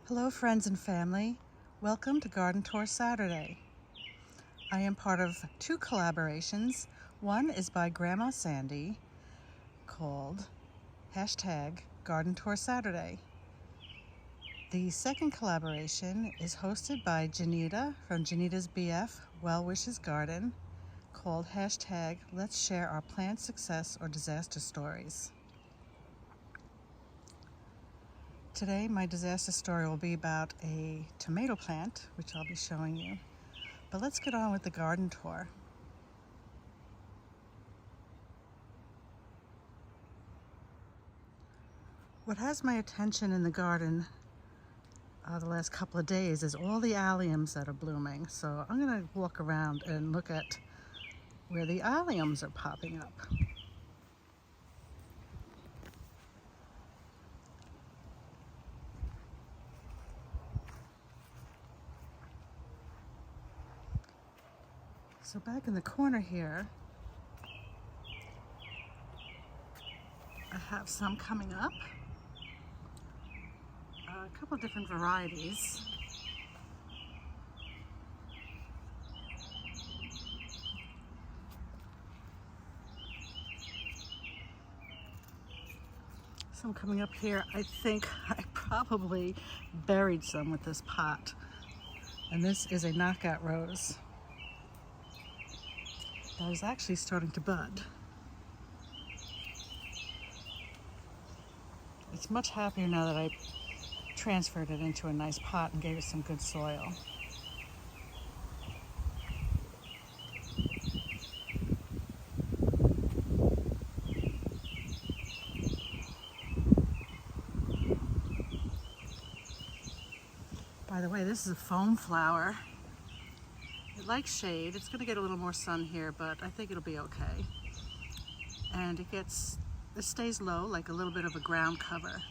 Hello friends and family, welcome to Garden Tour Saturday. I am part of two collaborations. One is by Grandma Sandy called #Garden Tour Saturday. The second collaboration is hosted by Janita from Janita's BF Well Wishes Garden called #Let's Share Our Plant Success or Disaster Stories. Today my disaster story will be about a tomato plant, which I'll be showing you. But let's get on with the garden tour. What has my attention in the garden the last couple of days is all the alliums that are blooming. So I'm going to walk around and look at where the alliums are popping up. So back in the corner here, I have some coming up, a couple different varieties. Some coming up here. I think I probably buried some with this pot. And this is a knockout rose that is actually starting to bud. It's much happier now that I transferred it into a nice pot and gave it some good soil. By the way, this is a foam flower. It likes shade. It's going to get a little more sun here, but I think it'll be okay. And it stays low, like a little bit of a ground cover.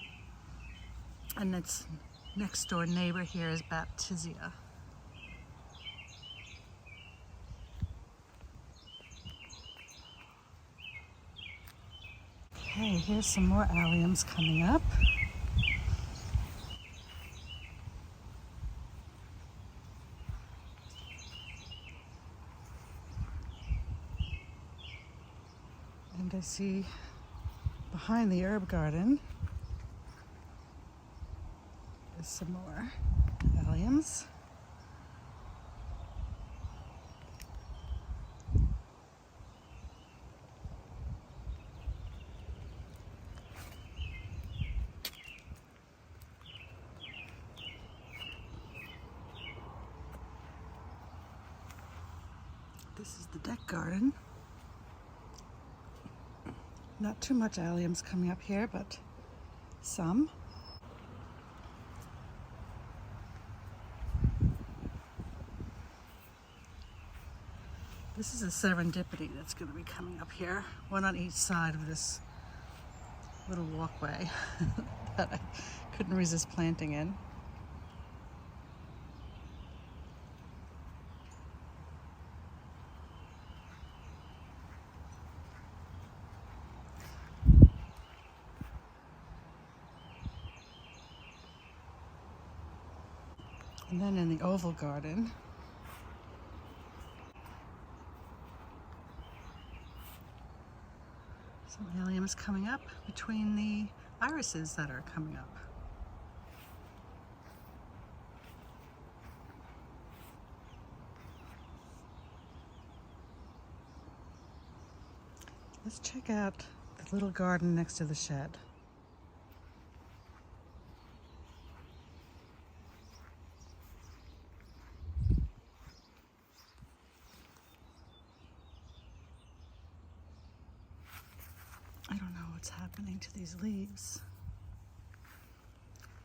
And its next door neighbor here is Baptisia. Okay, here's some more alliums coming up. And I see behind the herb garden is some more alliums. This is the deck garden. Not too much alliums coming up here, but some. This is a serendipity that's going to be coming up here, one on each side of this little walkway that I couldn't resist planting in. And then in the oval garden, some alliums coming up between the irises that are coming up. Let's check out the little garden next to the shed. I don't know what's happening to these leaves,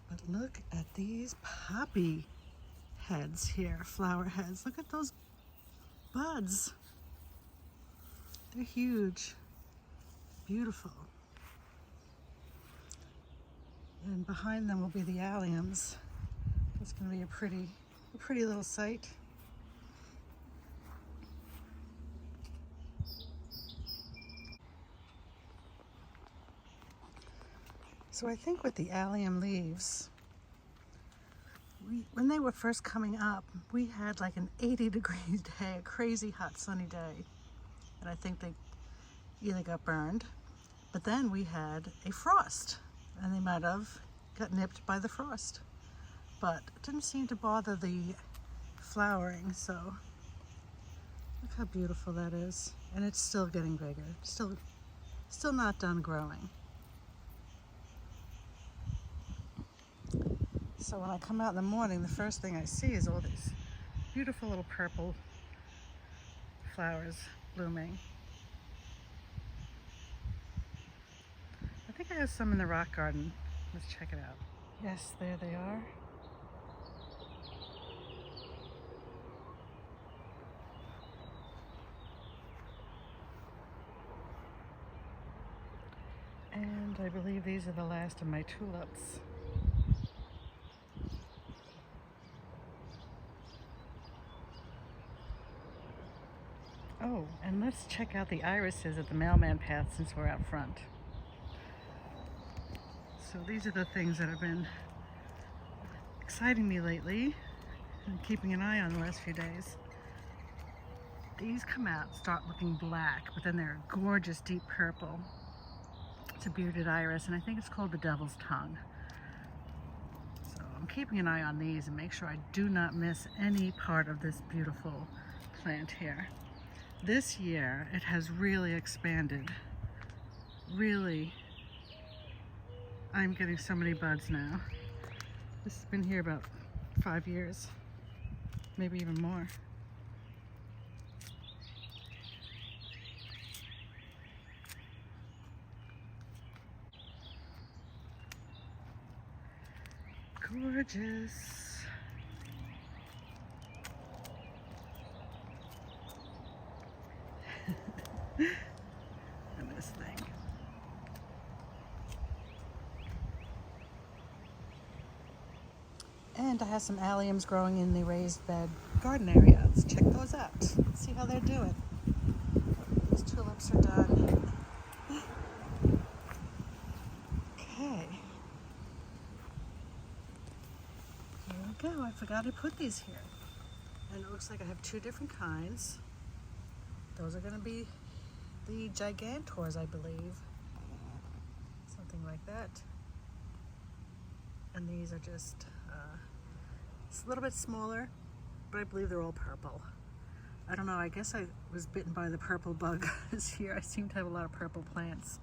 but look at these poppy heads here, flower heads. Look at those buds. They're huge, beautiful. And behind them will be the alliums. It's going to be a pretty little sight. So I think with the allium leaves, when they were first coming up, we had like an 80-degree day, a crazy hot sunny day. And I think they either got burned, but then we had a frost and they might have got nipped by the frost. But it didn't seem to bother the flowering, so look how beautiful that is. And it's still getting bigger, still not done growing. So when I come out in the morning, the first thing I see is all these beautiful little purple flowers blooming. I think I have some in the rock garden. Let's check it out. Yes, there they are. And I believe these are the last of my tulips. Oh, and let's check out the irises at the mailman path since we're out front. So these are the things that have been exciting me lately and keeping an eye on the last few days. These come out, start looking black, but then they're a gorgeous deep purple. It's a bearded iris, and I think it's called the devil's tongue. So I'm keeping an eye on these and make sure I do not miss any part of this beautiful plant here. This year, it has really expanded. Really, I'm getting so many buds now. This has been here about 5 years, maybe even more. Gorgeous. And this thing. And I have some alliums growing in the raised bed garden area. Let's check those out. Let's see how they're doing. These tulips are done. Okay. Here we go. I forgot I put these here. And it looks like I have 2 different kinds. Those are going to be the gigantors, I believe. Something like that. And these are just it's a little bit smaller, but I believe they're all purple. I don't know, I guess I was bitten by the purple bug this year. I seem to have a lot of purple plants.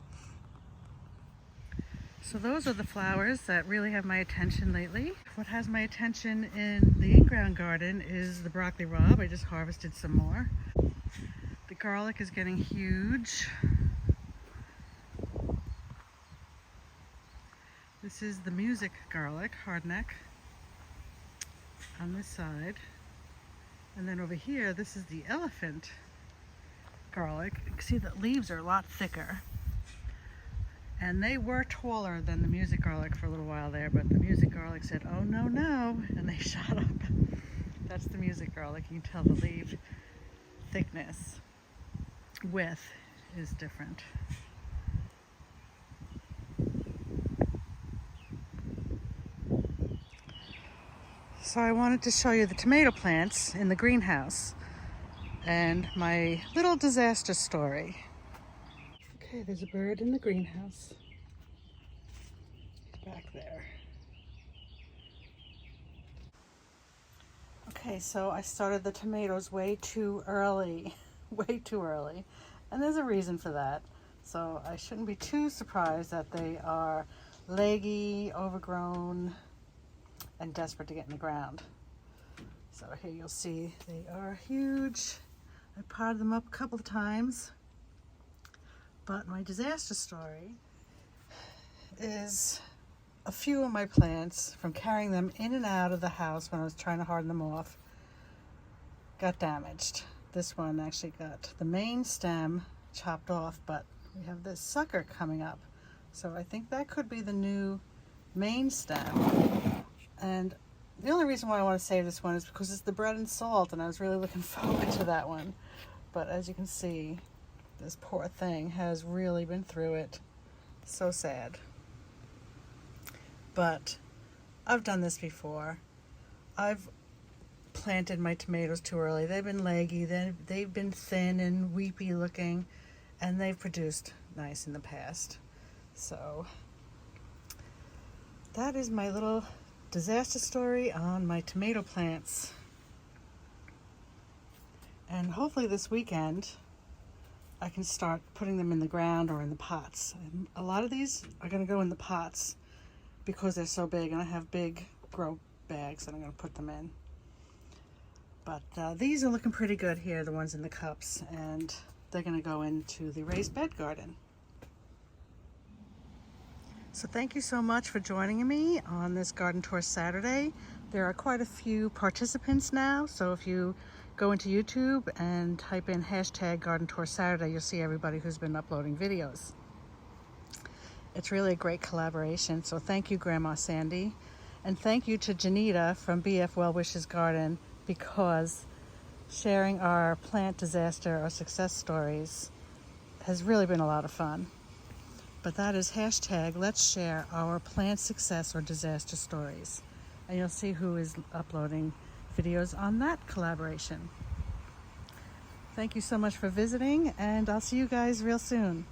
So those are the flowers that really have my attention lately. What has my attention in the in-ground garden is the broccoli rabe. I just harvested some more. The garlic is getting huge. This is the music garlic, hardneck, on this side. And then over here, this is the elephant garlic. You can see that leaves are a lot thicker. And they were taller than the music garlic for a little while there, but the music garlic said, oh no, no, and they shot up. That's the music garlic. You can tell the leaf thickness, width is different. So I wanted to show you the tomato plants in the greenhouse and my little disaster story. Okay, there's a bird in the greenhouse. He's back there. Okay, so I started the tomatoes way too early. Way too early. And there's a reason for that. So I shouldn't be too surprised that they are leggy, overgrown, and desperate to get in the ground. So here you'll see they are huge. I potted them up a couple of times. But my disaster story is a few of my plants, from carrying them in and out of the house when I was trying to harden them off, got damaged. This one actually got the main stem chopped off, but we have this sucker coming up. So I think that could be the new main stem. And the only reason why I want to save this one is because it's the bread and salt, and I was really looking forward to that one. But as you can see, this poor thing has really been through it. So sad. But I've done this before. I've planted my tomatoes too early. They've been leggy, they've been thin and weepy looking, and they've produced nice in the past. So that is my little disaster story on my tomato plants. And hopefully this weekend I can start putting them in the ground or in the pots. And a lot of these are going to go in the pots because they're so big, and I have big grow bags that I'm going to put them in. But these are looking pretty good here, the ones in the cups, and they're going to go into the raised bed garden. So thank you so much for joining me on this Garden Tour Saturday. There are quite a few participants now, so if you go into YouTube and type in hashtag Garden Tour Saturday, you'll see everybody who's been uploading videos. It's really a great collaboration, so thank you, Grandma Sandy. And thank you to Janita from BF Well Wishes Garden, because sharing our plant disaster or success stories has really been a lot of fun. But that is hashtag let's share our plant success or disaster stories. And you'll see who is uploading videos on that collaboration. Thank you so much for visiting, and I'll see you guys real soon.